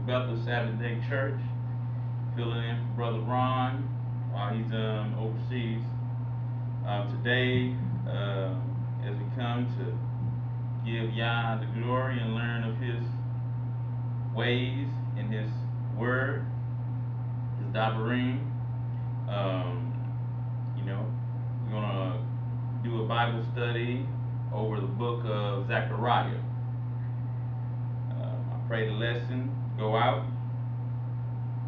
Bethel Sabbath Day Church, filling in for Brother Ron while he's overseas. Today, as we come to give Yah the glory and learn of His ways and His word, His dabarim, um, we're gonna do a Bible study over the book of Zechariah. I pray the lesson go out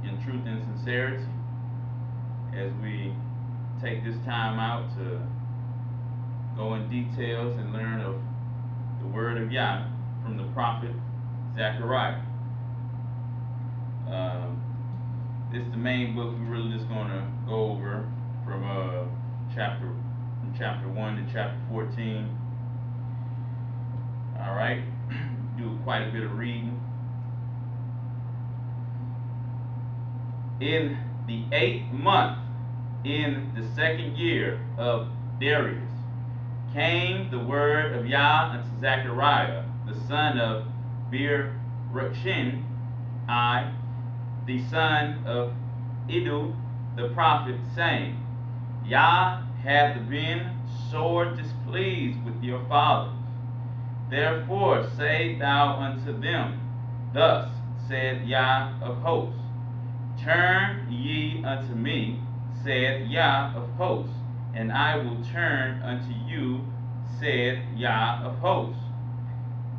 in truth and sincerity as we take this time out to go in details and learn of the word of Yah from the prophet Zechariah. This is the main book we're really just going to go over from chapter 1 to chapter 14. All right, do quite a bit of reading. In the 8th month, in the 2nd year of Darius, came the word of Yah unto Zechariah, the son of Berechiah, the son of Iddo, the prophet, saying, Yah hath been sore displeased with your fathers. Therefore say thou unto them, Thus said Yah of hosts, Turn ye unto me, said Yah of hosts, and I will turn unto you, said Yah of hosts.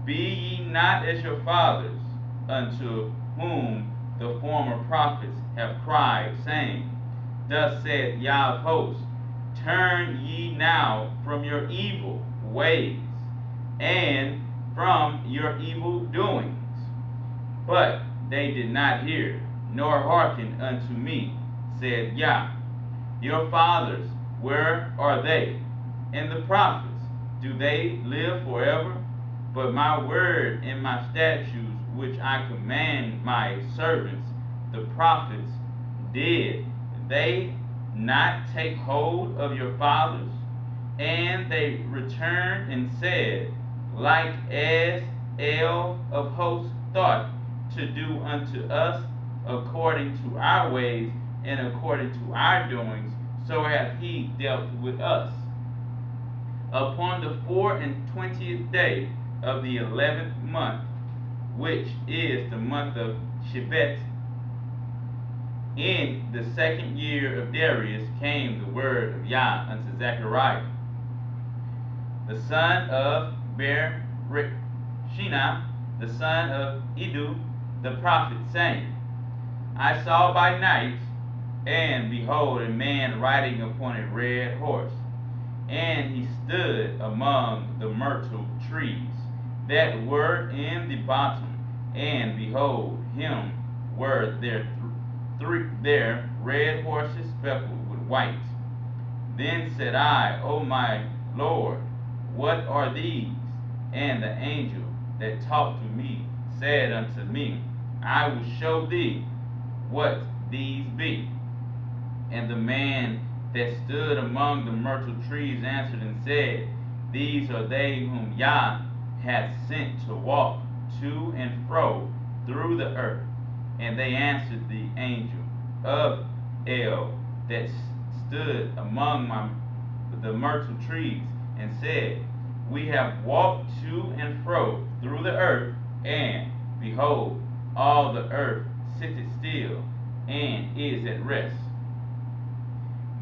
Be ye not as your fathers, unto whom the former prophets have cried, saying, Thus said Yah of hosts, Turn ye now from your evil ways, and from your evil doings. But they did not hear, nor hearken unto me, said Yah. Your fathers, where are they? And the prophets, do they live forever? But my word and my statutes, which I command my servants, the prophets, did they not take hold of your fathers? And they returned and said, like as El of hosts thought to do unto us according to our ways and according to our doings, so hath he dealt with us. Upon the 24th day of the 11th month, which is the month of Shevet, in the 2nd year of Darius, came the word of Yah unto Zechariah, the son of Berechiah, the son of Iddo, the prophet, saying, I saw by night, and behold, a man riding upon a red horse, and he stood among the myrtle trees that were in the bottom, and behold, him were there red horses speckled with white. Then said I, O my Lord, what are these? And the angel that talked to me said unto me, I will show thee what these be. And the man that stood among the myrtle trees answered and said, These are they whom Yah hath sent to walk to and fro through the earth. And they answered the angel of El that stood among the myrtle trees, and said, We have walked to and fro through the earth, and behold, all the earth sitteth still, and is at rest.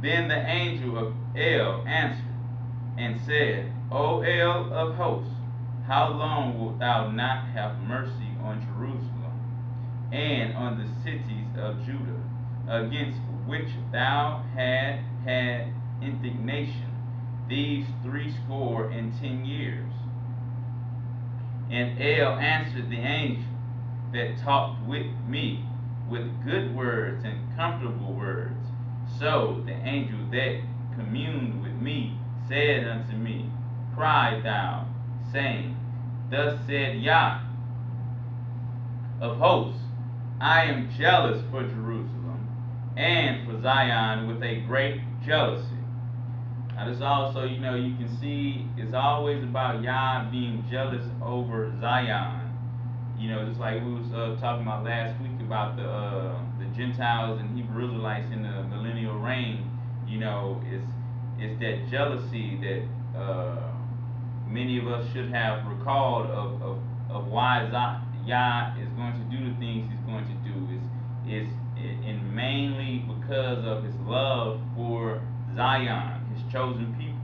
Then the angel of El answered and said, O El of hosts, how long wilt thou not have mercy on Jerusalem and on the cities of Judah, against which thou had had indignation these 60 years? And El answered the angel that talked with me with good words and comfortable words. So the angel that communed with me said unto me, Cry thou, saying, Thus said Yah of hosts, I am jealous for Jerusalem and for Zion with a great jealousy. Now this also, you can see it's always about Yah being jealous over Zion. You know, just like we was talking about last week about the Gentiles and Hebrew Israelites in the millennial reign. You know, it's that jealousy that many of us should have recalled of why Yah is going to do the things He's going to do. Is and mainly because of His love for Zion, His chosen people.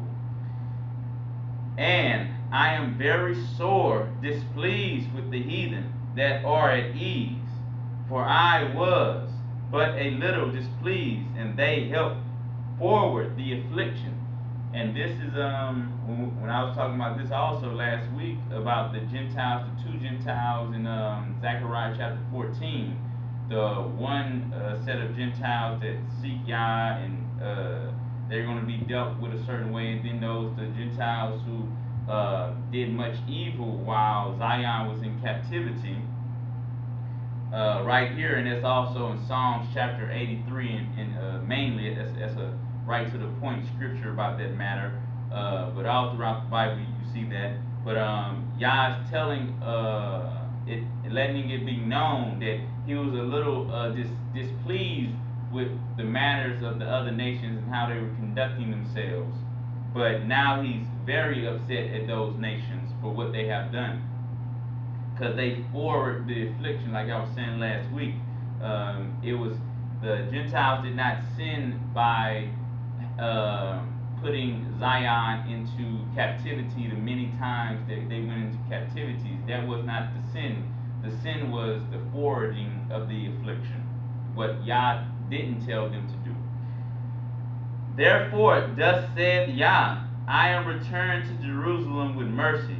And I am very sore displeased with the heathen that are at ease, for I was but a little displeased, and they helped forward the affliction. And this is when I was talking about this also last week about the Gentiles, the two Gentiles in Zechariah chapter 14, the one set of Gentiles that seek Yah and they're going to be dealt with a certain way, and then the Gentiles who did much evil while Zion was in captivity. Right here, and it's also in Psalms chapter 83, and mainly that's a right to the point scripture about that matter. But all throughout the Bible you see that. But Yah is telling letting it be known that He was a little displeased with the manners of the other nations and how they were conducting themselves. But now He's very upset at those nations for what they have done, because they forward the affliction, like I was saying last week. It was the Gentiles did not sin by putting Zion into captivity the many times that they went into captivity. That was not the sin. The sin was the forwarding of the affliction, what Yah didn't tell them to do. Therefore, thus saith Yah, I am returned to Jerusalem with mercies.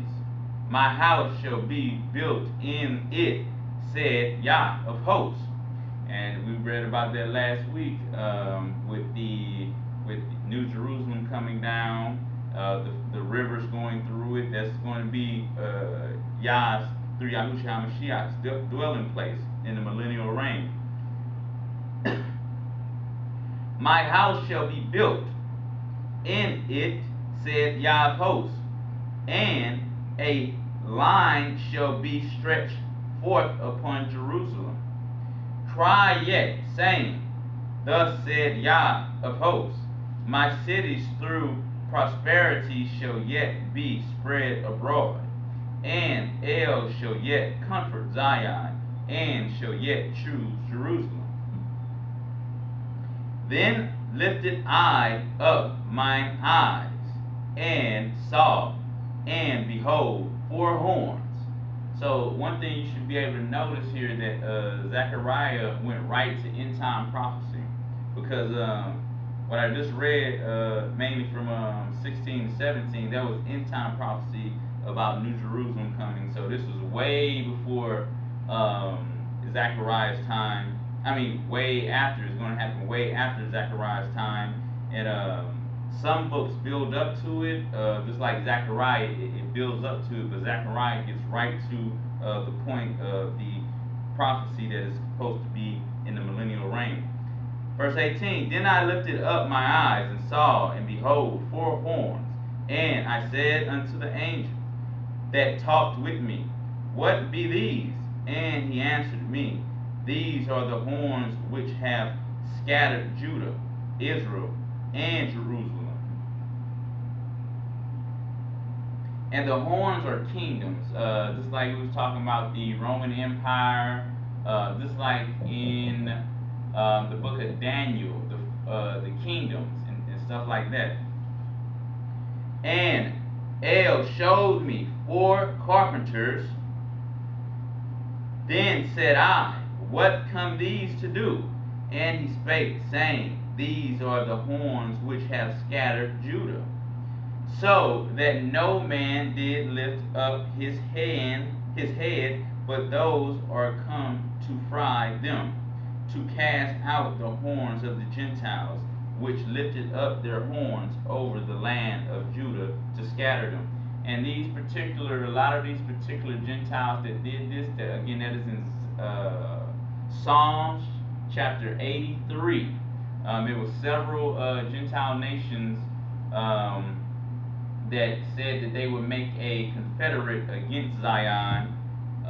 My house shall be built in it, said Yah of hosts. And we read about that last week with New Jerusalem coming down, the rivers going through it. That's going to be Yah's, through Yahushua HaMashiach's dwelling place in the millennial reign. My house shall be built in it, said Yah of hosts, and a line shall be stretched forth upon Jerusalem. Cry yet, saying, Thus said Yah of hosts, my cities through prosperity shall yet be spread abroad, and El shall yet comfort Zion, and shall yet choose Jerusalem. Then lifted I up mine eyes, and saw, and behold, 4 horns. So one thing you should be able to notice here that Zechariah went right to end time prophecy, because what I just read, mainly from 16 to 17, that was end time prophecy about New Jerusalem coming. So this was way before Zechariah's time. I mean, way after. It's going to happen way after Zechariah's time. And some books build up to it, just like Zechariah, it builds up to it, but Zechariah gets right to the point of the prophecy that is supposed to be in the millennial reign. Verse 18, Then I lifted up my eyes and saw, and behold, 4 horns. And I said unto the angel that talked with me, What be these? And he answered me, These are the horns which have scattered Judah, Israel, and Jerusalem. And the horns are kingdoms, just like we was talking about the Roman Empire, just like in the book of Daniel, the kingdoms and stuff like that. And El showed me 4 carpenters. Then said I, What come these to do? And he spake, saying, These are the horns which have scattered Judah, so that no man did lift up his head, but those are come to fry them, to cast out the horns of the Gentiles, which lifted up their horns over the land of Judah, to scatter them. And a lot of these particular Gentiles that did this, that again, that is in Psalms chapter 83. It was several Gentile nations that said that they would make a confederate against Zion,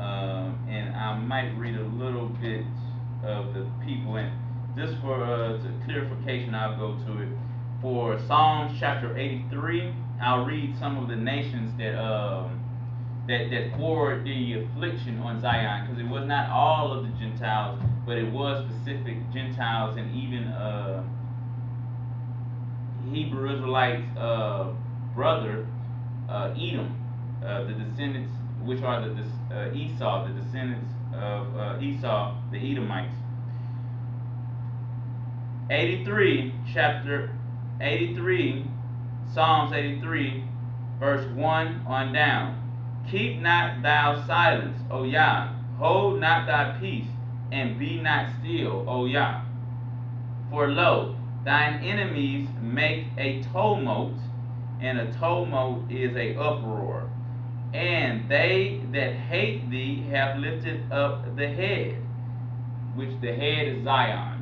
and I might read a little bit of the people. And just for clarification, I'll go to it. For Psalms chapter 83, I'll read some of the nations that poured the affliction on Zion, because it was not all of the Gentiles, but it was specific Gentiles, and even Hebrew Israelites' brother, Edom, the descendants, which are the Esau, the descendants of Esau, the Edomites. 83, chapter 83, Psalms 83, verse 1 on down. Keep not thou silence, O Yah. Hold not thy peace, and be not still, O Yah. For lo, thine enemies make a tumult, and a tumult is a uproar. And they that hate thee have lifted up the head, which the head is Zion.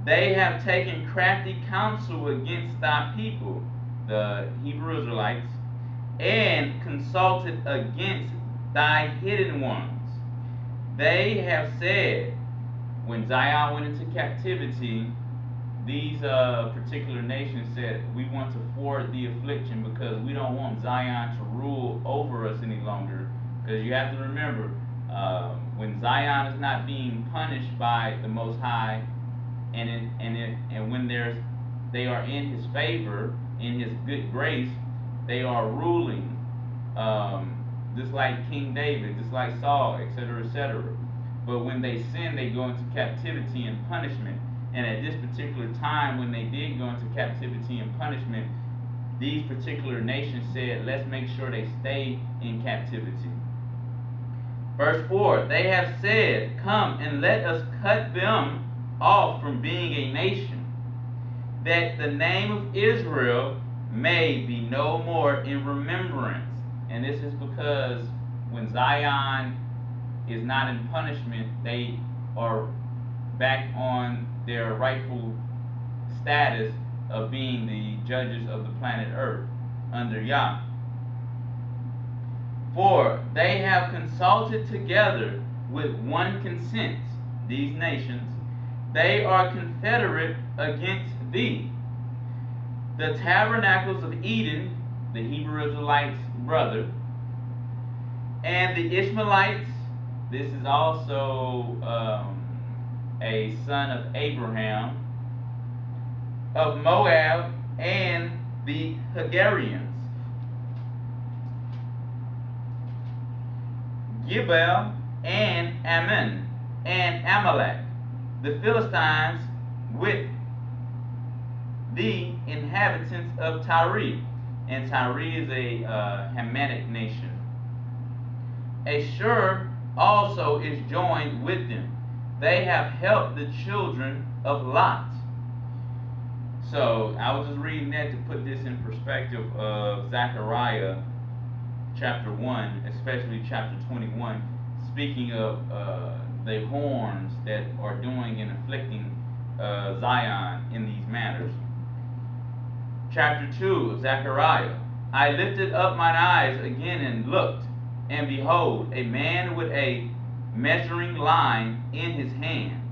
They have taken crafty counsel against thy people, the Hebrew Israelites, and consulted against thy hidden ones. They have said, when Zion went into captivity, these particular nations said, we want to forward the affliction because we don't want Zion to rule over us any longer. Because you have to remember, when Zion is not being punished by the Most High, and when they are in His favor, in His good grace, they are ruling, just like King David, just like Saul, etc., etc. But when they sin, they go into captivity and punishment. And at this particular time, when they did go into captivity and punishment, these particular nations said, let's make sure they stay in captivity. Verse 4, they have said, come and let us cut them off from being a nation, that the name of Israel may be no more in remembrance. And this is because when Zion is not in punishment, they are back on their rightful status of being the judges of the planet Earth under Yah. For they have consulted together with one consent, these nations, they are confederate against thee. The tabernacles of Eden, the Hebrew Israelites' brother, and the Ishmaelites, this is also a son of Abraham, of Moab, and the Hagarians, Gibel, and Ammon, and Amalek, the Philistines, with the inhabitants of Tyre, and Tyre is a Hamitic nation. Ashur also is joined with them. They have helped the children of Lot. So I was just reading that to put this in perspective of Zechariah chapter 1, especially chapter 21, speaking of the horns that are doing and afflicting Zion in these matters. Chapter 2 of Zechariah. I lifted up mine eyes again and looked, and behold, a man with a measuring line in his hand.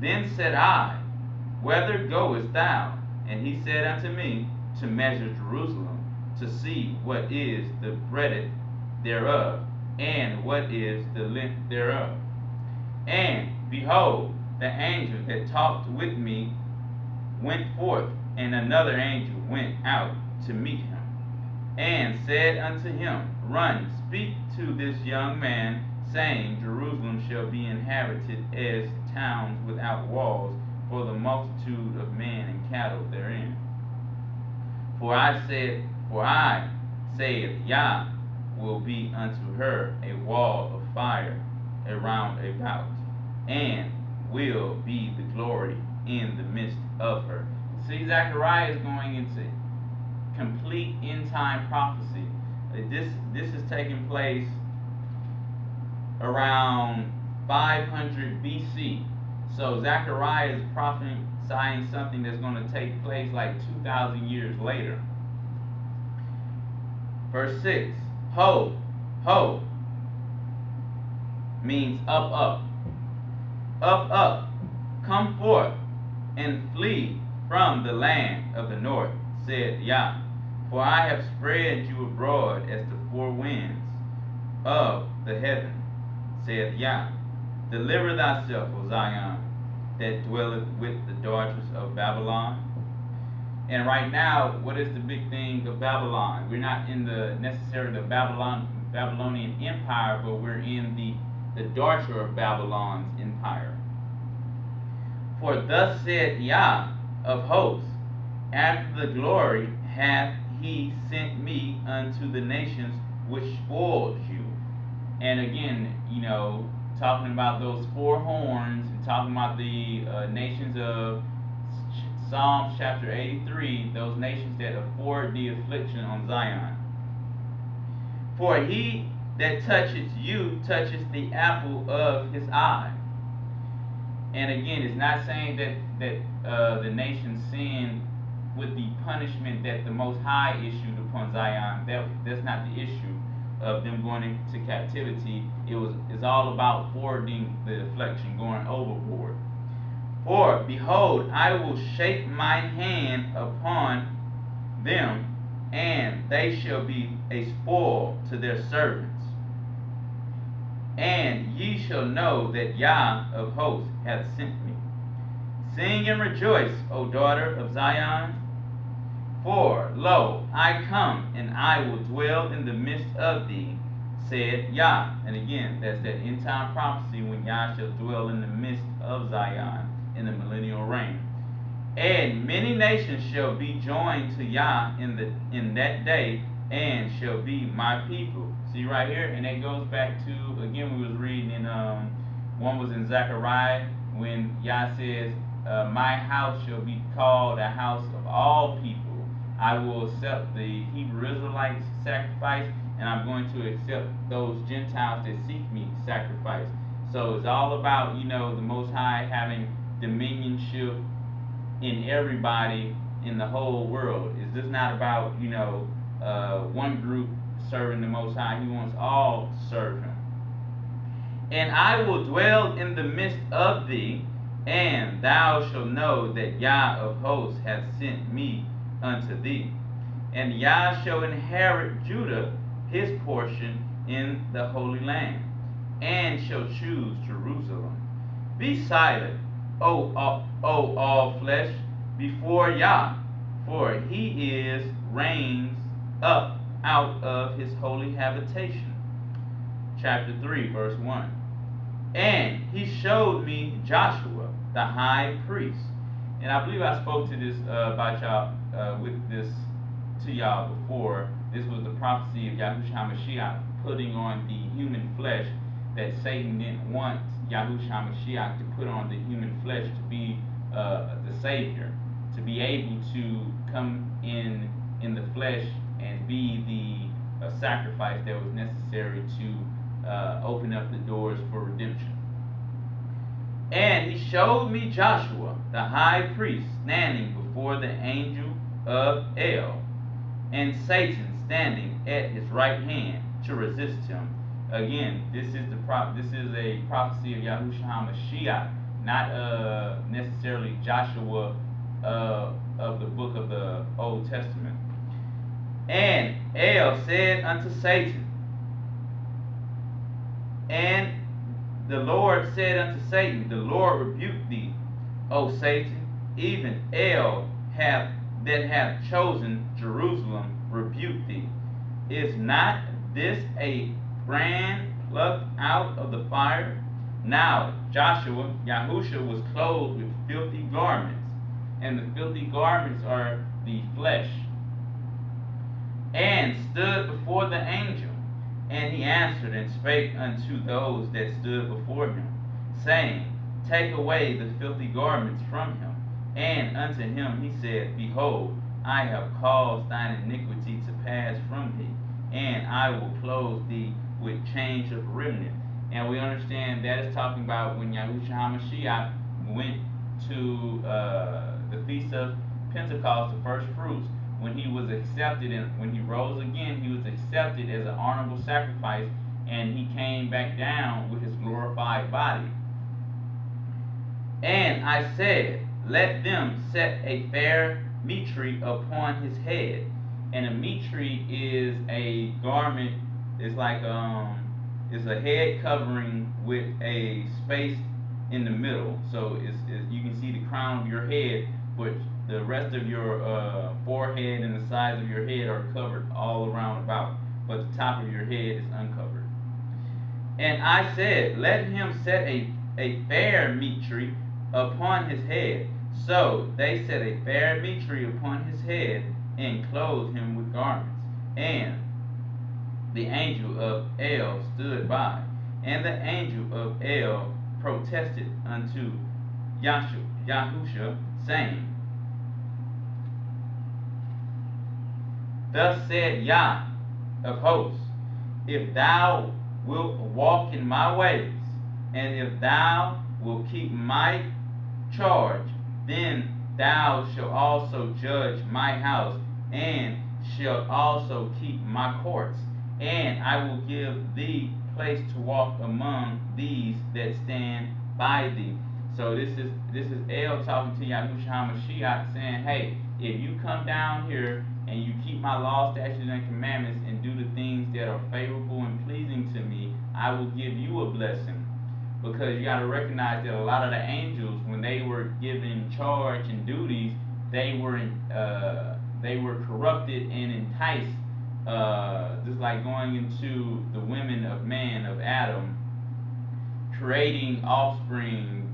Then said I, whither goest thou? And he said unto me, to measure Jerusalem, to see what is the breadth thereof, and what is the length thereof. And behold, the angel that talked with me went forth, and another angel went out to meet him, and said unto him, run, speak to this young man, saying, Jerusalem shall be inhabited as towns without walls, for the multitude of men and cattle therein. For I said, Yah will be unto her a wall of fire around about, and will be the glory in the midst of her. See, Zechariah is going into complete end time prophecy. This is taking place around 500 BC. So Zechariah is prophesying something that's going to take place like 2,000 years later. Verse 6, ho, ho, means up, up, up, up, come forth and flee from the land of the north, said Yah. For I have spread you abroad as the four winds of the heaven, saith Yah. Deliver thyself, O Zion, that dwelleth with the daughters of Babylon. And right now, what is the big thing of Babylon? We're not in the necessarily the Babylonian Empire, but we're in the daughter of Babylon's empire. For thus said Yah of hosts, after the glory hath he sent me unto the nations which spoiled you. And again, talking about those four horns and talking about the nations of Psalms chapter 83, those nations that afford the affliction on Zion. For he that touches you touches the apple of his eye. And again, it's not saying that the nation sinned with the punishment that the Most High issued upon Zion. That's not the issue of them going into captivity. It's all about forwarding the affliction, going overboard. For behold, I will shake mine hand upon them, and they shall be a spoil to their servants. And ye shall know that Yah of hosts hath sent me. Sing and rejoice, O daughter of Zion. For, lo, I come, and I will dwell in the midst of thee, said Yah. And again, that's that end time prophecy when Yah shall dwell in the midst of Zion in the millennial reign. And many nations shall be joined to Yah in that day, and shall be my people. See right here, and that goes back to, again, we was reading in one was in Zechariah when Yah says, my house shall be called a house of all people. I will accept the Hebrew Israelites sacrifice, and I'm going to accept those Gentiles that seek me sacrifice. So it's all about, the Most High having dominionship in everybody in the whole world. It's just not about, one group serving the Most High. He wants all to serve him. And I will dwell in the midst of thee, and thou shalt know that Yah of hosts hath sent me unto thee. And Yah shall inherit Judah, his portion in the Holy Land, and shall choose Jerusalem. Be silent, O all flesh, before Yah, for he reigns up out of his holy habitation. Chapter 3, verse 1. And he showed me Joshua, the high priest. And I believe I spoke to this about y'all with this to y'all before. This was the prophecy of Yahushua HaMashiach putting on the human flesh, that Satan didn't want Yahushua HaMashiach to put on the human flesh to be the Savior, to be able to come in the flesh and be the sacrifice that was necessary to open up the doors for redemption. And he showed me Joshua, the high priest, standing before the angel of El, and Satan standing at his right hand to resist him. Again, this is a prophecy of Yahushua HaMashiach, not necessarily Joshua of the book of the Old Testament. And El said unto Satan, and the Lord said unto Satan, the Lord rebuke thee, O Satan, even El that hath chosen Jerusalem rebuke thee. Is not this a brand plucked out of the fire? Now Yahushua was clothed with filthy garments, and the filthy garments are the flesh, and stood before the angel. And he answered and spake unto those that stood before him, saying, Take away the filthy garments from him. And unto him he said, Behold, I have caused thine iniquity to pass from thee, and I will clothe thee with change of raiment. And we understand that is talking about when Yahushua HaMashiach went to the Feast of Pentecost, the first fruits, when he was accepted, and when he rose again, he was accepted as an honorable sacrifice and he came back down with his glorified body. And I said, let them set a fair mitre upon his head. And a mitre is a garment, it's like it's a head covering with a space in the middle. So you can see the crown of your head, but the rest of your forehead and the sides of your head are covered all around about, but the top of your head is uncovered. And I said, let him set a fair mitre upon his head. So they set a fair mitre upon his head, and clothed him with garments. And the angel of El stood by. And the angel of El protested unto Yahusha, saying, thus said Yah of hosts, if thou wilt walk in my ways, and if thou wilt keep my charge, then thou shalt also judge my house, and shalt also keep my courts, and I will give thee place to walk among these that stand by thee. So this is El talking to Yahushua HaMashiach, saying, hey, if you come down here and you keep my laws, statutes, and commandments, and do the things that are favorable and pleasing to me, I will give you a blessing. Because you got to recognize that a lot of the angels, when they were given charge and duties, they were corrupted and enticed, just like going into the women of man, of Adam, creating offspring,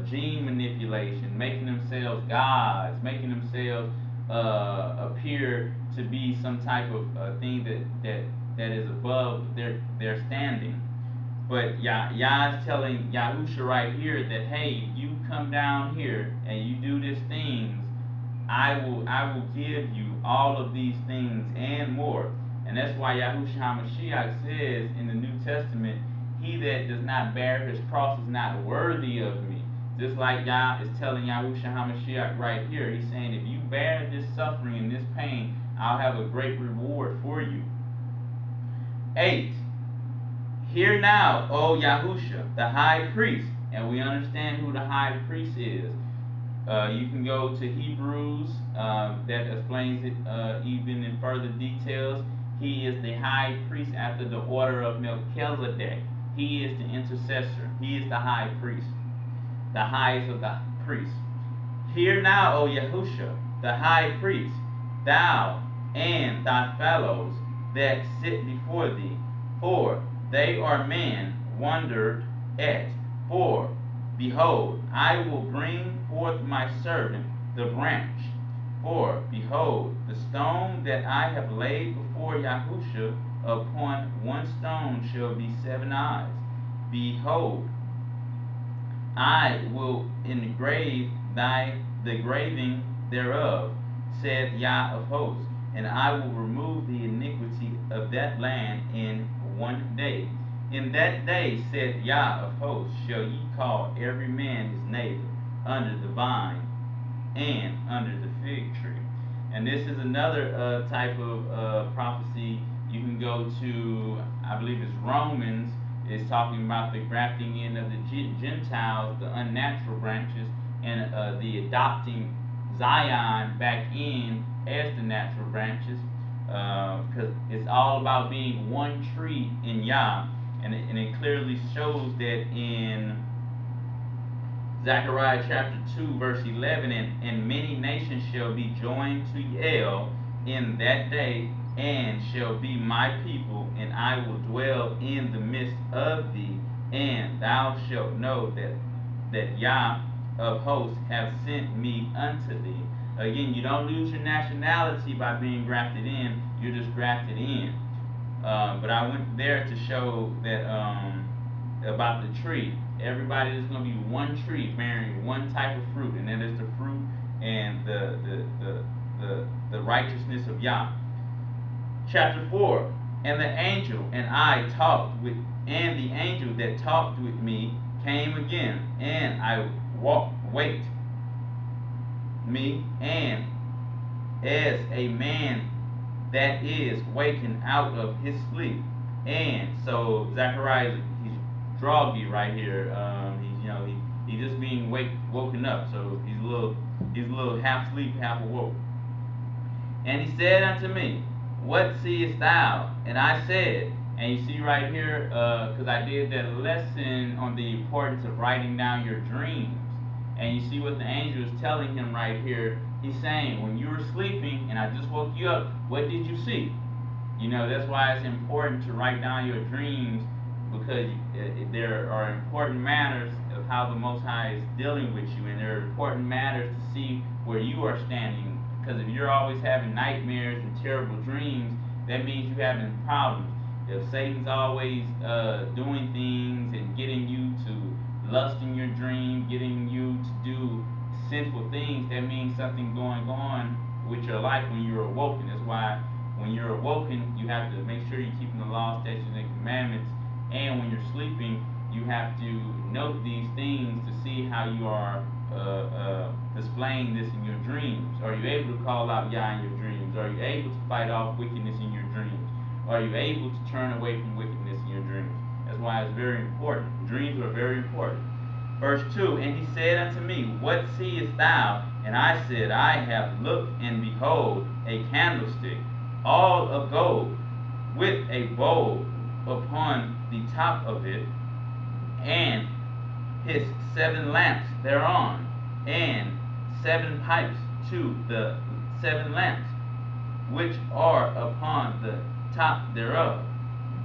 gene manipulation, making themselves gods, making themselves appear to be some type of thing that is above their standing. But Yah is telling Yahusha right here that, hey, if you come down here and you do these things, I will give you all of these things and more. And that's why Yahushua HaMashiach says in the New Testament, he that does not bear his cross is not worthy of me. Just like Yah is telling Yahushua HaMashiach right here, he's saying, if you bear this suffering and this pain, I'll have a great reward for you. 8. Hear now, O Yahusha, the high priest, and we understand who the high priest is. You can go to Hebrews, that explains it even in further details. He is the high priest after the order of Melchizedek. He is the intercessor. He is the high priest, the highest of the priests. Hear now, O Yahusha, the high priest, thou and thy fellows that sit before thee, for they are men wondered at. For behold, I will bring forth my servant the branch. For behold, the stone that I have laid before Yahusha, upon one stone shall be 7 eyes. Behold, I will engrave the graving thereof, saith Yah of hosts, and I will remove the iniquity of that land in one day. In that day, saith Yah of hosts, shall ye call every man his neighbor under the vine and under the fig tree. And this is another type of prophecy. You can go to, I believe it's Romans, is talking about the grafting in of the Gentiles, the unnatural branches, and the adopting Zion back in as the natural branches, because it's all about being one tree in Yah, and it clearly shows that in Zechariah chapter 2 verse 11, and many nations shall be joined to El in that day, and shall be my people, and I will dwell in the midst of thee, and thou shalt know that Yah of hosts have sent me unto thee. Again, you don't lose your nationality by being grafted in, you're just grafted in. But I went there to show that about the tree. Everybody is going to be one tree bearing one type of fruit, and that is the fruit and the righteousness of Yah. Chapter 4. And the angel and the angel that talked with me came again, and I waked me, and as a man that is wakened out of his sleep, And so Zechariah, he's groggy right here. He's just being woken up. So he's a little half asleep, half awoke. And he said unto me, What seest thou? And I said, and you see right here, because I did that lesson on the importance of writing down your dreams. And you see what the angel is telling him right here. He's saying, when you were sleeping and I just woke you up, what did you see? That's why it's important to write down your dreams, because there are important matters of how the Most High is dealing with you, and there are important matters to see where you are standing. Because if you're always having nightmares and terrible dreams, that means you're having problems. If Satan's always doing things and getting you to lust in your dream, getting you to do sinful things, that means something going on with your life when you're awoken. That's why when you're awoken, you have to make sure you're keeping the law, statutes, and commandments. And when you're sleeping, you have to note these things to see how you are displaying this in your dreams. Are you able to call out Yah in your dreams? Are you able to fight off wickedness in your dreams? Are you able to turn away from wickedness in your dreams? That's why it's very important. Dreams are very important. Verse 2, And he said unto me, What seest thou? And I said, I have looked, and behold, a candlestick, all of gold, with a bowl upon the top of it, and his 7 lamps thereon, and 7 pipes to the 7 lamps, which are upon the top thereof.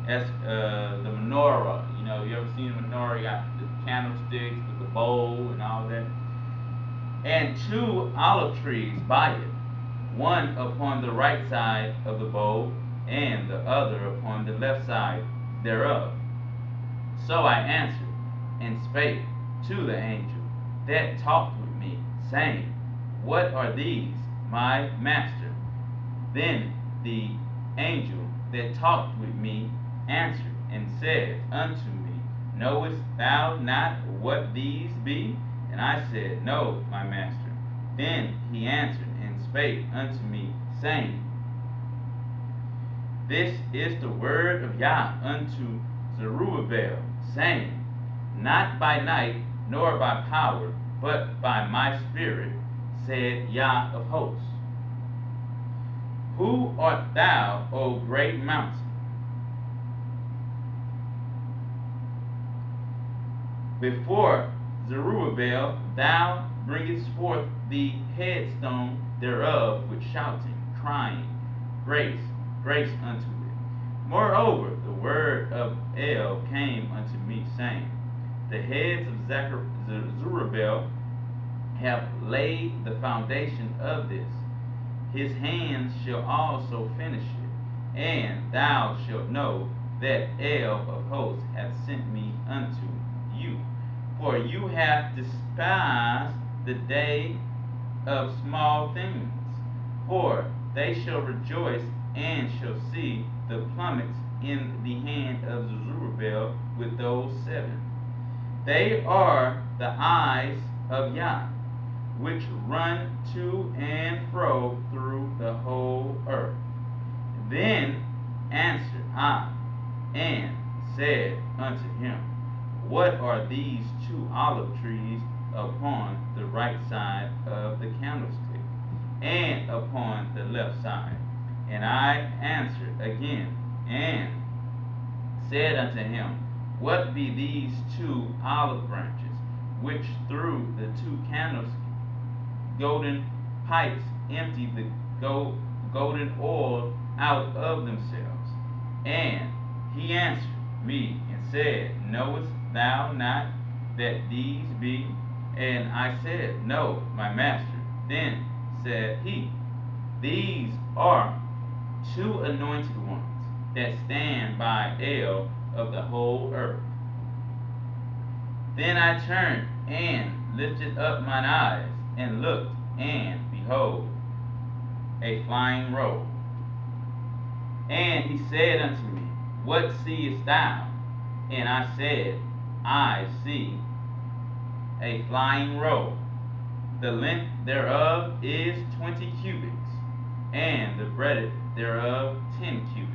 That's the menorah. You ever seen a menorah? You got the candlesticks with the bowl and all that. And 2 olive trees by it, one upon the right side of the bowl, and the other upon the left side thereof. So I answered and spake to the angel that talked with me, saying, What are these, my master? Then the angel that talked with me answered and said unto me, Knowest thou not what these be? And I said, No, my master. Then he answered and spake unto me, saying, This is the word of Yah unto Zerubbabel, saying, Not by night, nor by power, but by my spirit, said Yah of hosts. Who art thou, O great mountain? Before Zerubbabel thou bringest forth the headstone thereof with shouting, crying, Grace, grace unto it. Moreover, the word of El came unto me, saying, The heads of Zerubbabel have laid the foundation of this. His hands shall also finish it. And thou shalt know that El of hosts hath sent me unto you. For you have despised the day of small things. For they shall rejoice and shall see the plummets in the hand of Zerubbabel with those 7. They are the eyes of Yah, which run to and fro through the whole earth. Then answered I and said unto him, What are these 2 olive trees upon the right side of the candlestick, and upon the left side? And I answered again and said unto him, What be these 2 olive branches, which through the 2 candlesticks golden pipes empty the golden oil out of themselves? And he answered me and said, Knowest thou not that these be? And I said, No, my master. Then said he, These are 2 anointed ones that stand by El of the whole earth. Then I turned and lifted up mine eyes and looked, and behold, a flying roll. And he said unto me, What seest thou? And I said, I see a flying roll. The length thereof is 20 cubits, and the breadth thereof 10 cubits.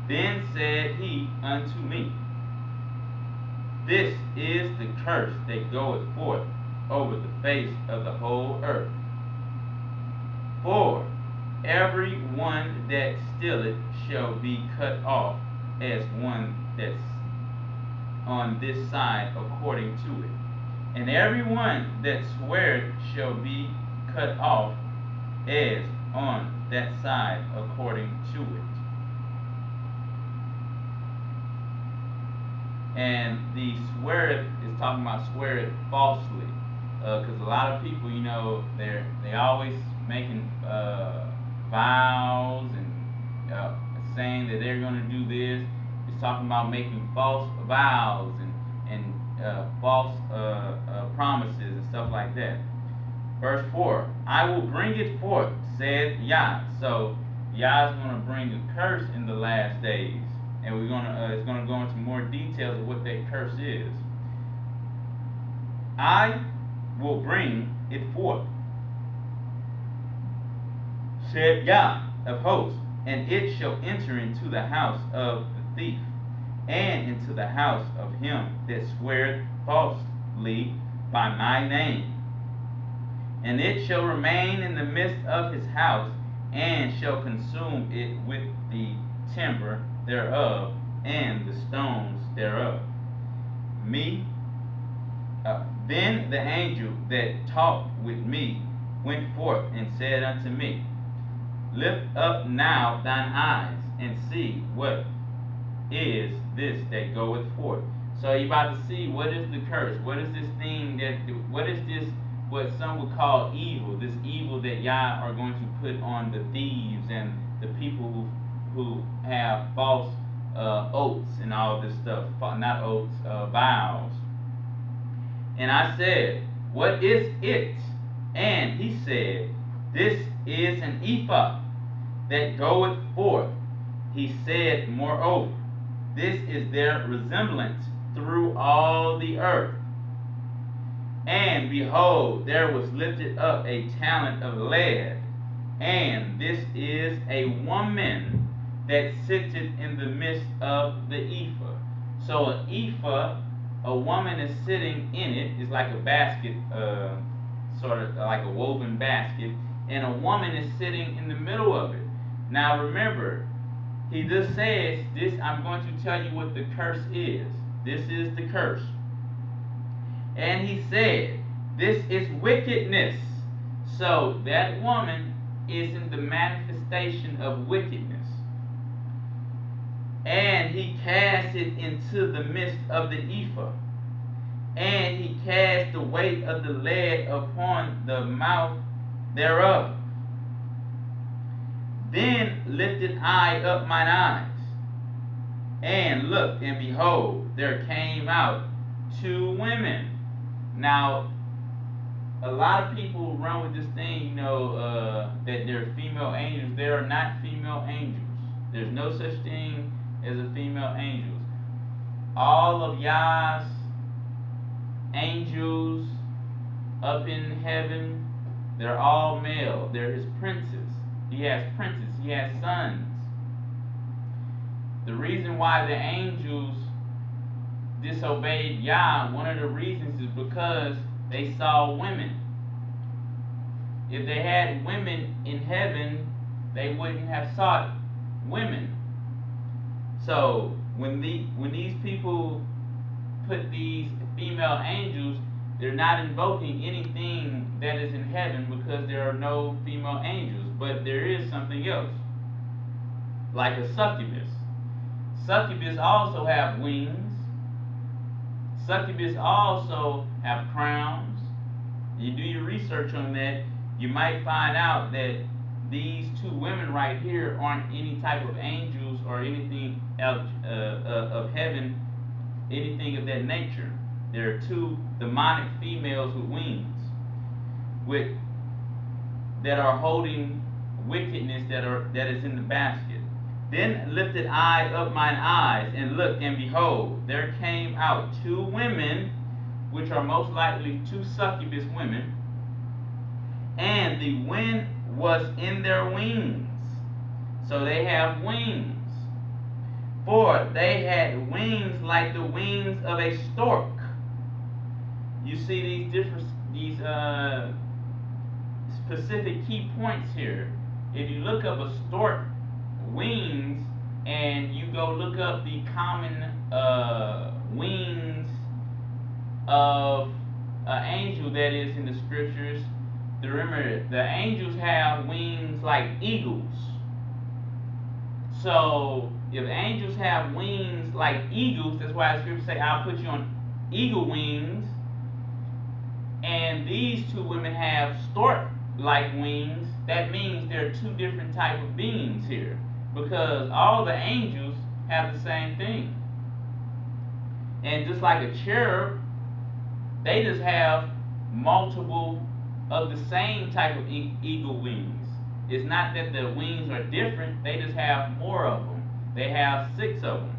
Then said he unto me, This is the curse that goeth forth over the face of the whole earth. For every one that stealeth shall be cut off as one that's on this side according to it. And every one that sweareth shall be cut off as on that side according to it. And the sweareth is talking about sweareth falsely, because a lot of people, they always making vows and saying that they're going to do this. It's talking about making false vows and false promises and stuff like that. Verse 4, I will bring it forth, said Yah. So Yah is going to bring a curse in the last days. And it's going to go into more details of what that curse is. I will bring it forth, said Yah of hosts, and it shall enter into the house of the thief, and into the house of him that sweareth falsely by my name. And it shall remain in the midst of his house, and shall consume it with the timber thereof and the stones thereof. Then the angel that talked with me went forth and said unto me, Lift up now thine eyes and see what is this that goeth forth. So you're about to see what is the curse. What is this thing what is this, what some would call evil, this evil that Yah are going to put on the thieves and the people who have false oaths and all this stuff, not oaths, vows. And I said, What is it? And he said, This is an ephah that goeth forth. He said, Moreover, this is their resemblance through all the earth. And behold, there was lifted up a talent of lead, and this is a woman that sitteth in the midst of the ephah. So an ephah, a woman is sitting in it. It's like a basket, sort of like a woven basket, and a woman is sitting in the middle of it. Now remember, he just says this. I'm going to tell you what the curse is. This is the curse. And he said, This is wickedness. So that woman is in the manifestation of wickedness. And he cast it into the midst of the ephah. And he cast the weight of the lead upon the mouth thereof. Then lifted I up mine eyes, and looked, and behold, there came out 2 women. Now, a lot of people run with this thing, that they're female angels. They are not female angels. There's no such thing as a female angel. All of Yah's angels up in heaven, they're all male. They're his princes. He has princes. He has sons. The reason why the angels disobeyed Yah, one of the reasons is because they saw women. If they had women in heaven, they wouldn't have sought women. So when these people put these female angels, they're not invoking anything that is in heaven, because there are no female angels. But there is something else, like a succubus. Succubus also have wings. Succubus also have crowns. You do your research on that, you might find out that these 2 women right here aren't any type of angels or anything else, of heaven, anything of that nature. There are 2 demonic females with wings, that are holding wickedness that is in the basket. Then lifted I up mine eyes, and looked, and behold, there came out 2 women, which are most likely 2 succubus women, and the wind was in their wings. So they have wings. For they had wings like the wings of a stork. You see these specific key points here. If you look up a stork wings and you go look up the common wings of an angel that is in the scriptures, remember the angels have wings like eagles. So if angels have wings like eagles, that's why the scriptures say, "I'll put you on eagle wings." And these two women have stork-like wings. That means there are two different type of beings here, because all the angels have the same thing. And just like a cherub, they just have multiple of the same type of eagle wings. It's not that the wings are different, they just have more of them. They have 6 of them.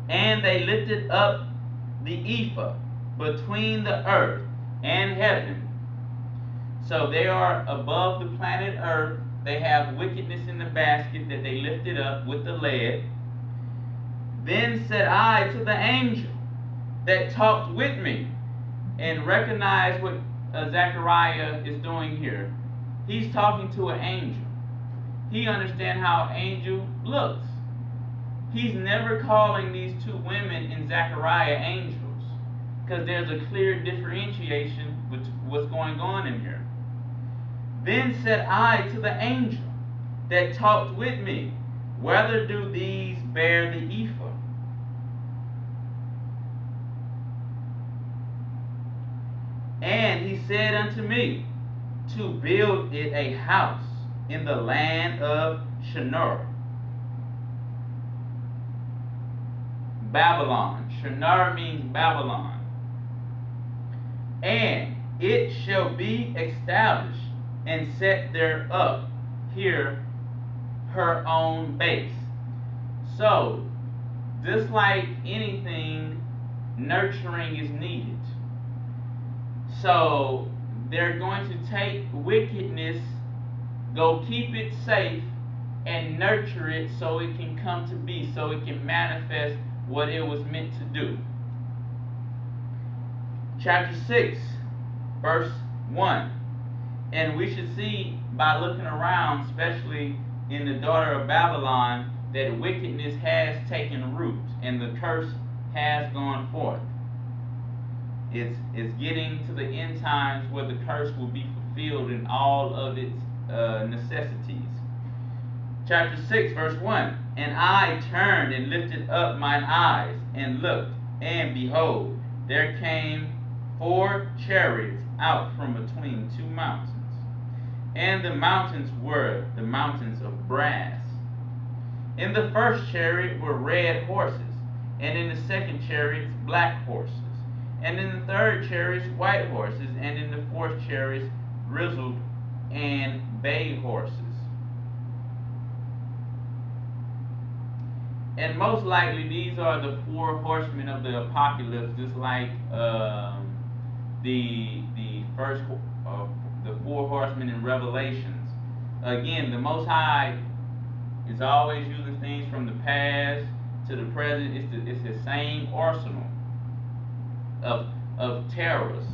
And they lifted up the ephah between the earth and heaven. So they are above the planet earth. They have wickedness in the basket that they lifted up with the lead. Then said I to the angel that talked with me, and recognize what Zechariah is doing here. He's talking to an angel. He understands how an angel looks. He's never calling these two women in Zechariah angels, because there's a clear differentiation with what's going on in here. Then said I to the angel that talked with me, whether do these bear the ephah? And he said unto me, to build it a house in the land of Shinar, Babylon. Shinar means Babylon. And it shall be established and set there up here her own base. So, just like anything, nurturing is needed. So they're going to take wickedness, go keep it safe, and nurture it so it can come to be, so it can manifest what it was meant to do. Chapter 6, verse 1. And we should see by looking around, especially in the daughter of Babylon, that wickedness has taken root and the curse has gone forth. It's getting to the end times where the curse will be fulfilled in all of its necessities. Chapter 6, verse 1. And I turned and lifted up mine eyes and looked, and behold, there came 4 chariots out from between 2 mountains. And the mountains were the mountains of brass. In the first chariot were red horses, and in the second chariot black horses, and in the third chariot white horses, and in the fourth chariot grizzled and bay horses. And most likely these are the 4 horsemen of the apocalypse, just like the 4 horsemen in Revelations. Again, the Most High is always using things from the past to the present. It's the same arsenal of terrors.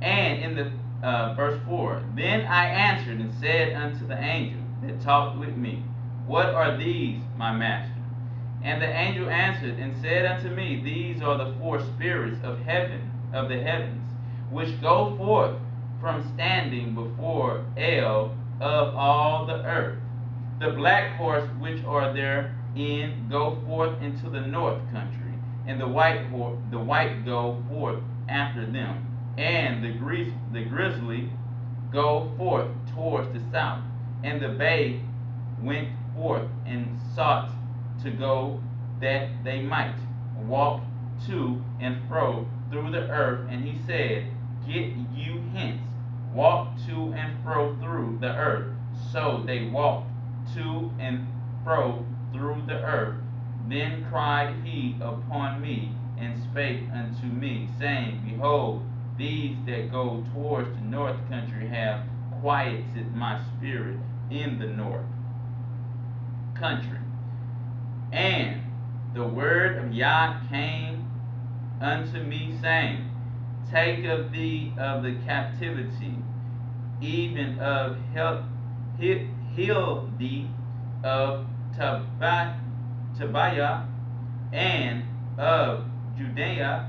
And in the verse 4, then I answered and said unto the angel that talked with me, what are these, my master? And the angel answered and said unto me, these are the 4 spirits of heaven, of the heavens, which go forth from standing before El of all the earth. The black horse which are therein go forth into the north country, and the white go forth after them, and the grizzly go forth towards the south, and the bay went forth and sought to go, that they might walk to and fro through the earth. And he said, get you hence, walk to and fro through the earth. So they walked to and fro through the earth. Then cried he upon me, and spake unto me, saying, behold, these that go towards the north country have quieted my spirit in the north. country. And the word of Yah came unto me, saying, Take of thee of the captivity, even of heal thee of Tobiah and of Judea,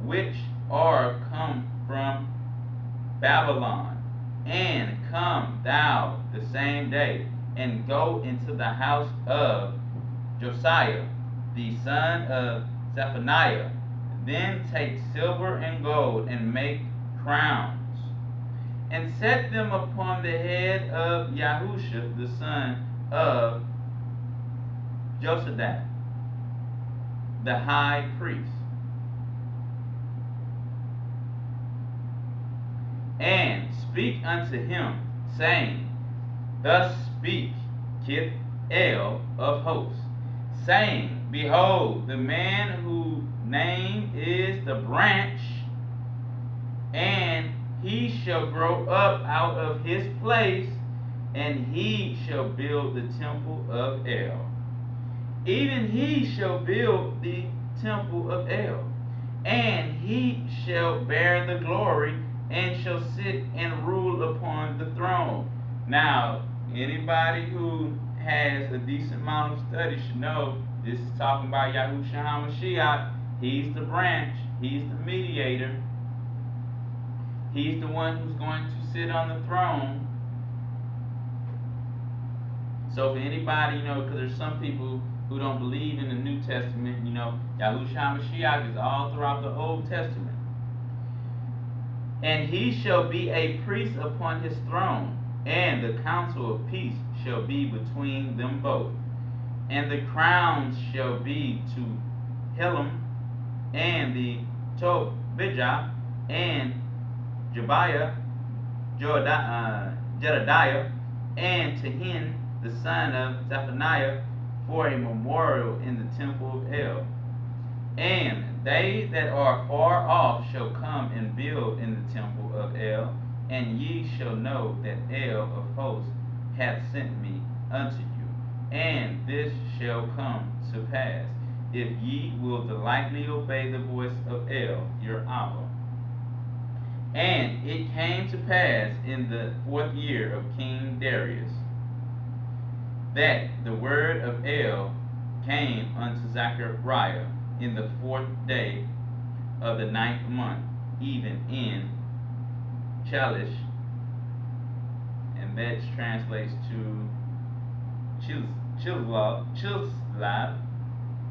which are come from Babylon, and come thou the same day, and go into the house of Josiah, the son of Zephaniah. Then take silver and gold, and make crowns, and set them upon the head of Yahusha, the son of Josadak, the high priest. And speak unto him, saying, Thus speaketh El of hosts, saying, Behold, the man whose name is the branch, and he shall grow up out of his place, and he shall build the temple of El. Even he shall build the temple of El, and he shall bear the glory, and shall sit and rule upon the throne. Now, anybody who has a decent amount of study should know this is talking about Yahushua HaMashiach. He's the branch, he's the mediator, he's the one who's going to sit on the throne. So for anybody, because there's some people who don't believe in the New Testament, Yahushua HaMashiach is all throughout the Old Testament. And he shall be a priest upon his throne, and the counsel of peace shall be between them both. And the crowns shall be to Helam, and the Tobijah, and Jebiah, Jedediah, and to Hin, the son of Zephaniah, for a memorial in the temple of El. And they that are far off shall come and build in the temple of El, and ye shall know that El of hosts hath sent me unto you. And this shall come to pass, if ye will delightfully obey the voice of El, your Abba. And it came to pass in the 4th year of King Darius, that the word of El came unto Zechariah in the 4th day of the 9th month, even in Chalish, and that translates to Chilslav.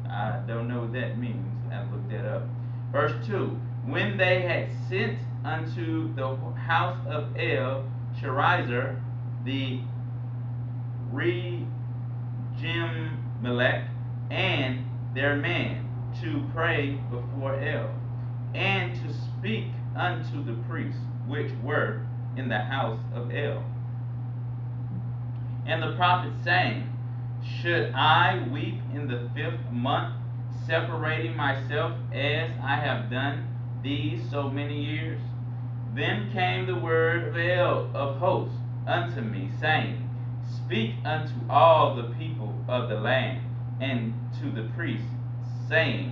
I don't know what that means. I looked that up. Verse 2: When they had sent unto the house of El Sharezer the Regimmelech and their man to pray before El, and to speak unto the priests which were in the house of El. And the prophet saying, Should I weep in the 5th month, separating myself as I have done these so many years? Then came the word of El of hosts unto me, saying, Speak unto all the people of the land, and to the priests, saying,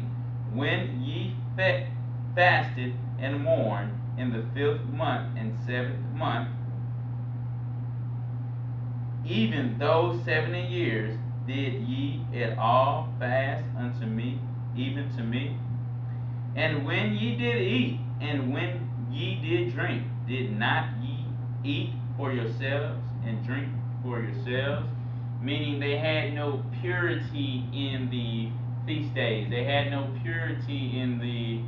When ye fasted and mourned in the 5th month and 7th month, even those 70 years, did ye at all fast unto me, even to me? And when ye did eat, and when ye did drink, did not ye eat for yourselves and drink for yourselves? Meaning they had no purity in the feast days. They had no purity in the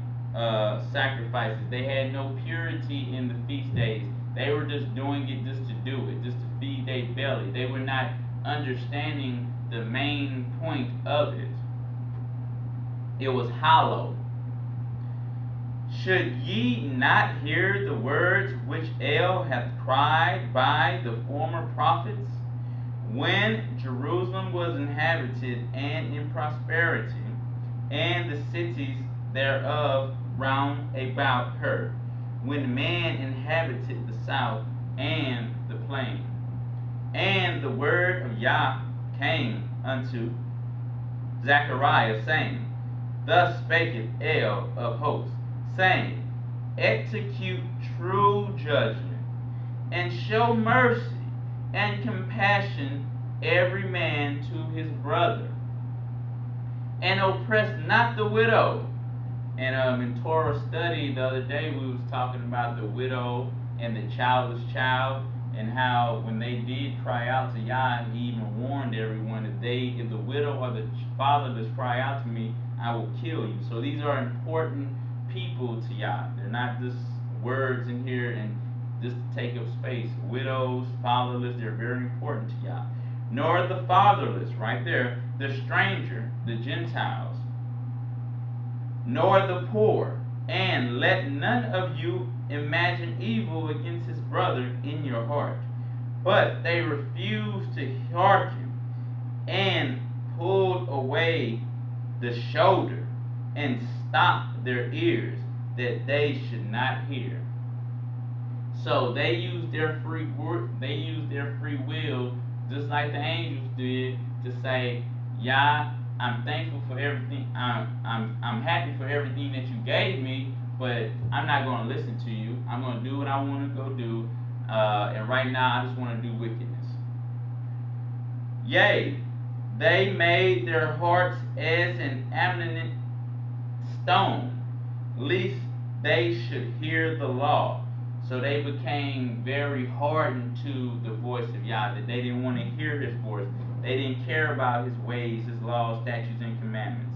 sacrifices. They had no purity in the feast days. They were just doing it just to do it, just to feed their belly. They were not understanding the main point of it. It was hollow. Should ye not hear the words which El hath cried by the former prophets, when Jerusalem was inhabited and in prosperity, and the cities thereof round about her, when man inhabited the south and the plain? And the word of Yah came unto Zechariah, saying, Thus spaketh El of hosts, saying, Execute true judgment, and show mercy and compassion every man to his brother, and oppress not the widow. And in Torah study the other day, we was talking about the widow and the childless child, and how when they did cry out to Yah, he even warned everyone that if the widow or the fatherless cry out to me, I will kill you. So these are important people to Yah. They're not just words in here and just to take up space. Widows, fatherless, they're very important to Yah. Nor the fatherless, right there, the stranger, the Gentiles, nor the poor, and let none of you imagine evil against his brother in your heart. But they refused to hearken, and pulled away the shoulder, and stopped their ears, that they should not hear. So they used their free will, just like the angels did, to say, Yah, I'm thankful for everything. I'm happy for everything that you gave me, but I'm not going to listen to you. I'm going to do what I want to go do, and right now I just want to do wickedness. Yea, they made their hearts as an adamant stone, lest they should hear the law. So they became very hardened to the voice of Yah, that they didn't want to hear his voice. They didn't care about his ways, his laws, statutes, and commandments.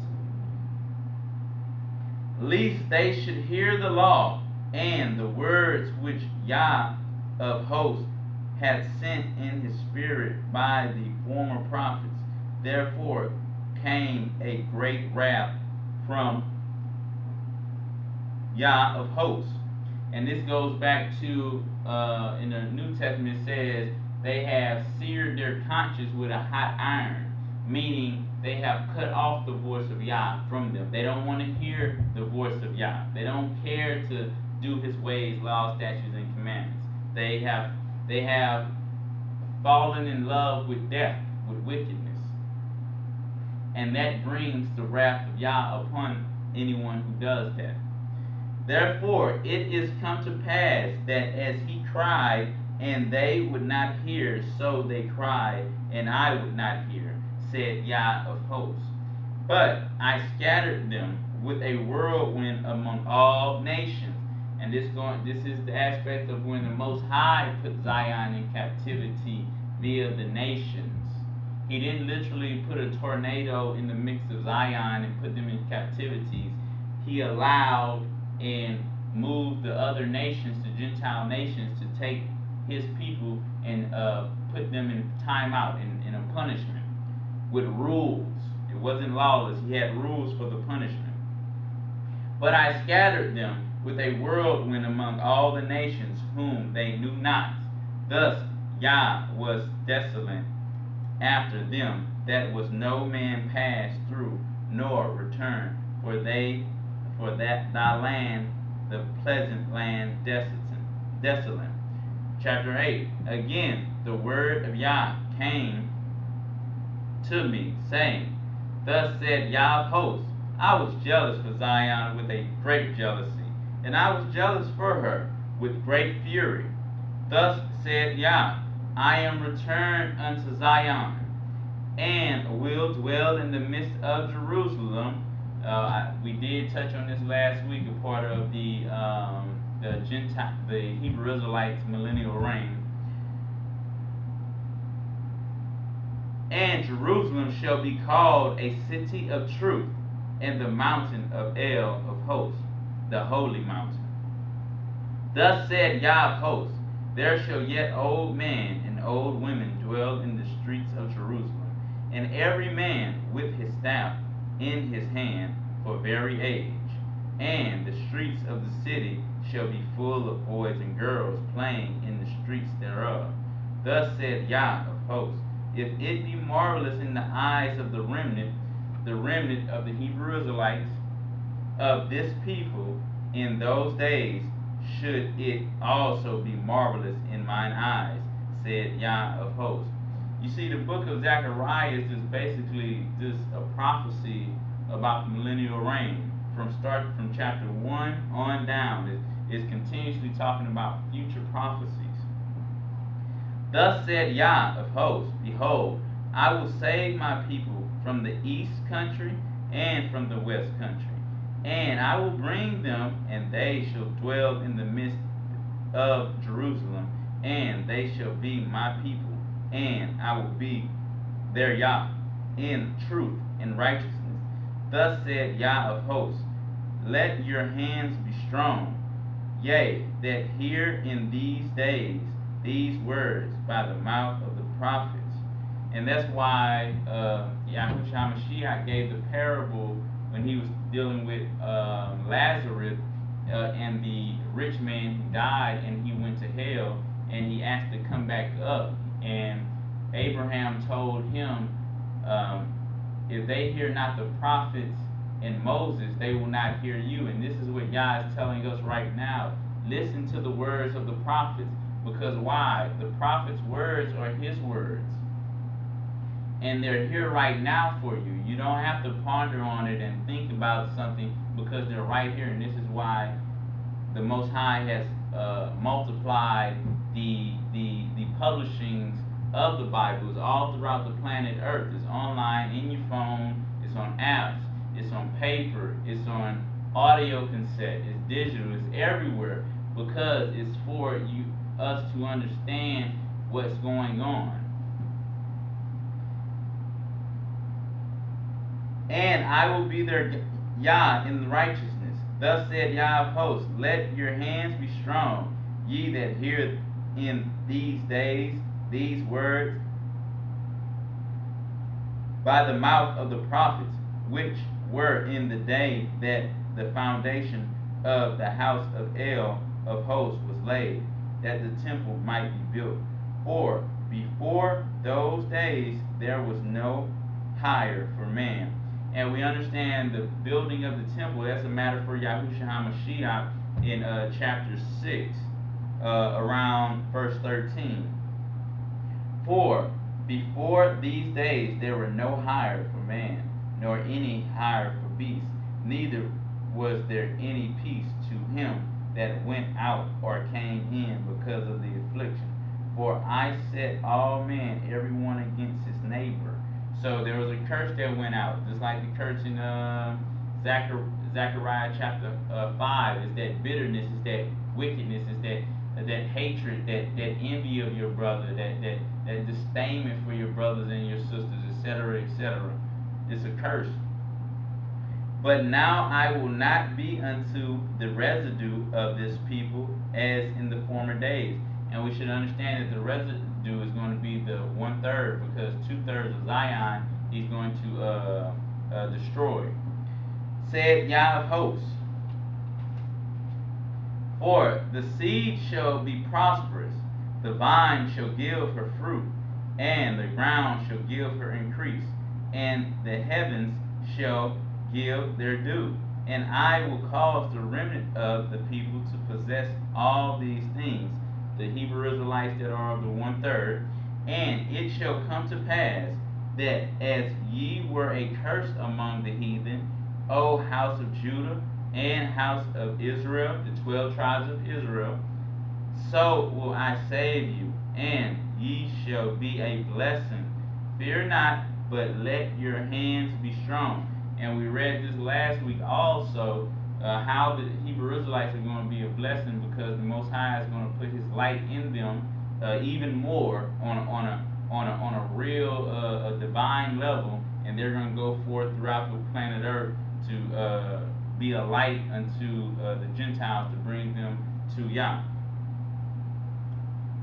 Lest they should hear the law and the words which Yah of hosts hath sent in his spirit by the former prophets. Therefore came a great wrath from Yah of hosts. And this goes back to, in the New Testament, it says, they have seared their conscience with a hot iron, meaning they have cut off the voice of Yah from them. They don't want to hear the voice of Yah. They don't care to do his ways, laws, statutes, and commandments. They have fallen in love with death, with wickedness. And that brings the wrath of Yah upon anyone who does that. Therefore it is come to pass that as he cried, and they would not hear, so they cried, and I would not hear, said Yah of hosts. But I scattered them with a whirlwind among all nations. And this is the aspect of when the Most High put Zion in captivity via the nations. He didn't literally put a tornado in the midst of Zion and put them in captivities. He allowed and moved the other nations, the Gentile nations, to take his people and put them in timeout, in a punishment, with rules. It wasn't lawless. He had rules for the punishment. But I scattered them with a whirlwind among all the nations whom they knew not. Thus Yah was desolate after them, that was no man passed through nor returned, for that thy land, the pleasant land, desolate. Chapter 8. Again the word of Yah came to me, saying, Thus said Yah of hosts, I was jealous for Zion with a great jealousy, and I was jealous for her with great fury. Thus said Yah, I am returned unto Zion, and will dwell in the midst of Jerusalem. We did touch on this last week, a part of the Hebrew Israelites' millennial reign. And Jerusalem shall be called a city of truth, and the mountain of El of hosts, the holy mountain. Thus said Yah of hosts, there shall yet old men and old women dwell in the streets of Jerusalem, and every man with his staff in his hand for very age. And the streets of the city shall be full of boys and girls playing in the streets thereof. Thus said Yah of hosts, if it be marvelous in the eyes of the remnant of the Hebrew Israelites of this people in those days, should it also be marvelous in mine eyes, said Yah of hosts. You see, the book of Zechariah is just basically just a prophecy about the millennial reign. From chapter 1 on down, it's continuously talking about future prophecies. Thus said Yah of hosts, behold, I will save my people from the east country and from the west country, and I will bring them, and they shall dwell in the midst of Jerusalem, and they shall be my people, and I will be their Yah in truth and righteousness. Thus said Yah of hosts, let your hands be strong, yea, that hear in these days these words by the mouth of the prophets. And that's why Yahushua Mashiach gave the parable when he was dealing with Lazarus and the rich man who died and he went to hell and he asked to come back up. And Abraham told him, if they hear not the prophets and Moses, they will not hear you. And this is what Yah is telling us right now. Listen to the words of the prophets. Because why? The prophets' words are his words. And they're here right now for you. You don't have to ponder on it and think about something because they're right here. And this is why the Most High has multiplied the publishings of the Bibles all throughout the planet Earth. It's online, in your phone, it's on apps, it's on paper, it's on audio cassette, it's digital, it's everywhere, because it's for us to understand what's going on. And I will be their Yah in righteousness. Thus said Yah of hosts, let your hands be strong, ye that hear in these days these words by the mouth of the prophets, which were in the day that the foundation of the house of El of hosts was laid, that the temple might be built. For before those days there was no hire for man. And we understand the building of the temple, that's a matter for Yahushua HaMashiach in chapter 6, around verse 13. For before these days there were no hire for man, nor any hire for beast, neither was there any peace to him that went out or came in because of the affliction. For I set all men, every one against his neighbor. So there was a curse that went out, just like the curse in Zechariah chapter 5. Is that bitterness, is that wickedness, is that hatred, that envy of your brother, that disdainment for your brothers and your sisters, etc., etc. It's a curse. But now I will not be unto the residue of this people as in the former days. And we should understand that the residue is going to be the 1/3, because 2/3 of Zion he's going to destroy. Said Yah of hosts, for the seed shall be prosperous, the vine shall give her fruit, and the ground shall give her increase, and the heavens shall give their due. And I will cause the remnant of the people to possess all these things, the Hebrew Israelites that are of the 1/3. And it shall come to pass that as ye were a curse among the heathen, O house of Judah and house of Israel, the 12 tribes of Israel, so will I save you, and ye shall be a blessing. Fear not, but let your hands be strong. And we read this last week also, how the Hebrew Israelites are going to be a blessing, because the Most High is going to put His light in them even more on a real divine level, and they're going to go forth throughout the planet Earth to be a light unto the Gentiles, to bring them to Yah.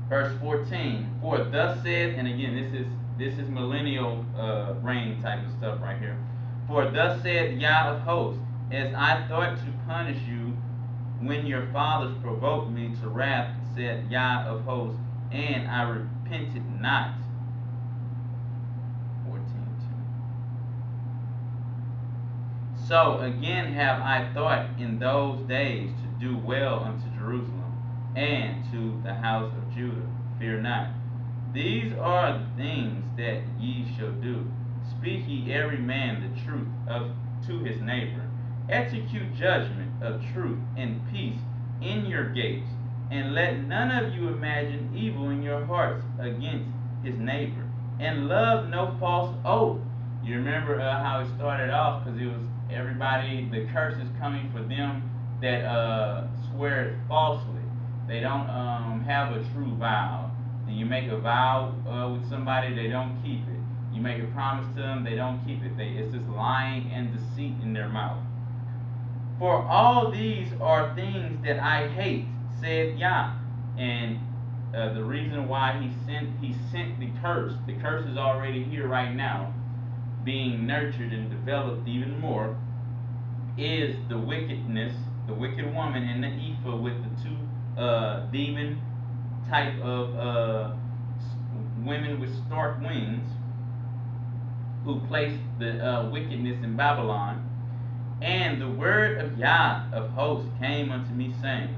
Verse 14. For thus said, and again this is millennial reign type of stuff right here. For thus said Yah of hosts, as I thought to punish you when your fathers provoked me to wrath, said Yah of hosts, and I repented not. 14:2. So again have I thought in those days to do well unto Jerusalem and to the house of Judah. Fear not. These are the things that ye shall do. Speak ye every man the truth to his neighbor. Execute judgment of truth and peace in your gates, and let none of you imagine evil in your hearts against his neighbor. And love no false oath. You remember how it started off, because it was everybody, the curse is coming for them that swear falsely. They don't have a true vow. And you make a vow with somebody, they don't keep it. You make a promise to them, they don't keep it. It's just lying and deceit in their mouth. For all these are things that I hate, said Yah. And the reason why he sent the curse. The curse is already here right now, being nurtured and developed even more, is the wickedness, the wicked woman in the ephah with the two demon type of women with stork wings, who placed the wickedness in Babylon. And the word of Yah of hosts came unto me, saying,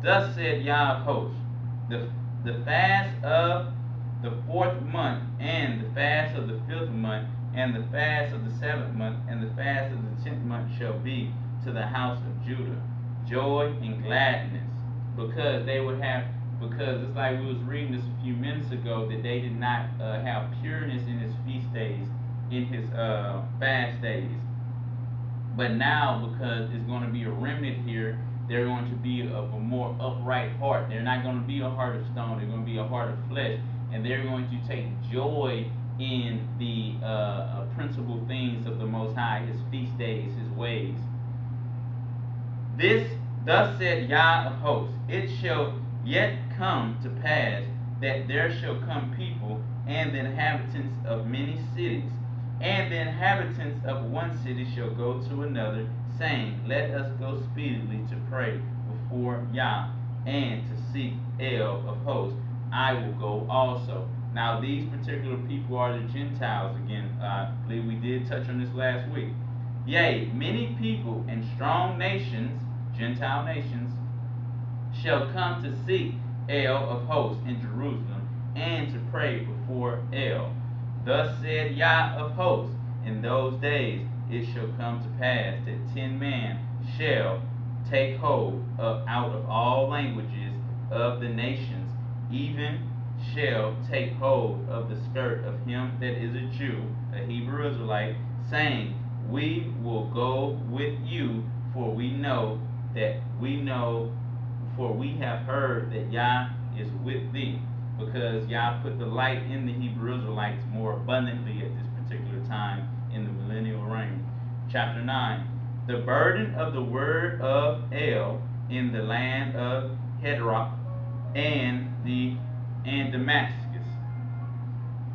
Thus said Yah of hosts, the fast of the 4th month, and the fast of the 5th month, and the fast of the 7th month, and the fast of the 10th month shall be to the house of Judah joy and gladness, because it's like we was reading this a few minutes ago, that they did not have pureness in his feast days, in his fast days. But now, because it's going to be a remnant here, they're going to be of a more upright heart. They're not going to be a heart of stone. They're going to be a heart of flesh. And they're going to take joy in the principal things of the Most High, his feast days, his ways. Thus said Yah of hosts, it shall yet come to pass that there shall come people and the inhabitants of many cities, and the inhabitants of one city shall go to another, saying, Let us go speedily to pray before Yah, and to seek El of hosts. I will go also. Now these particular people are the Gentiles again. I believe we did touch on this last week. Yea, many people and strong nations, Gentile nations, shall come to seek El of hosts in Jerusalem, and to pray before El. Thus said Yah of hosts, in those days it shall come to pass that 10 men shall take hold out of all languages of the nations, even shall take hold of the skirt of him that is a Jew, a Hebrew Israelite, saying, We will go with you, for we have heard that Yah is with thee. Because Yah put the light in the Hebrew Israelites more abundantly at this particular time in the millennial reign. Chapter 9. The burden of the word of El in the land of Hedrock and Damascus.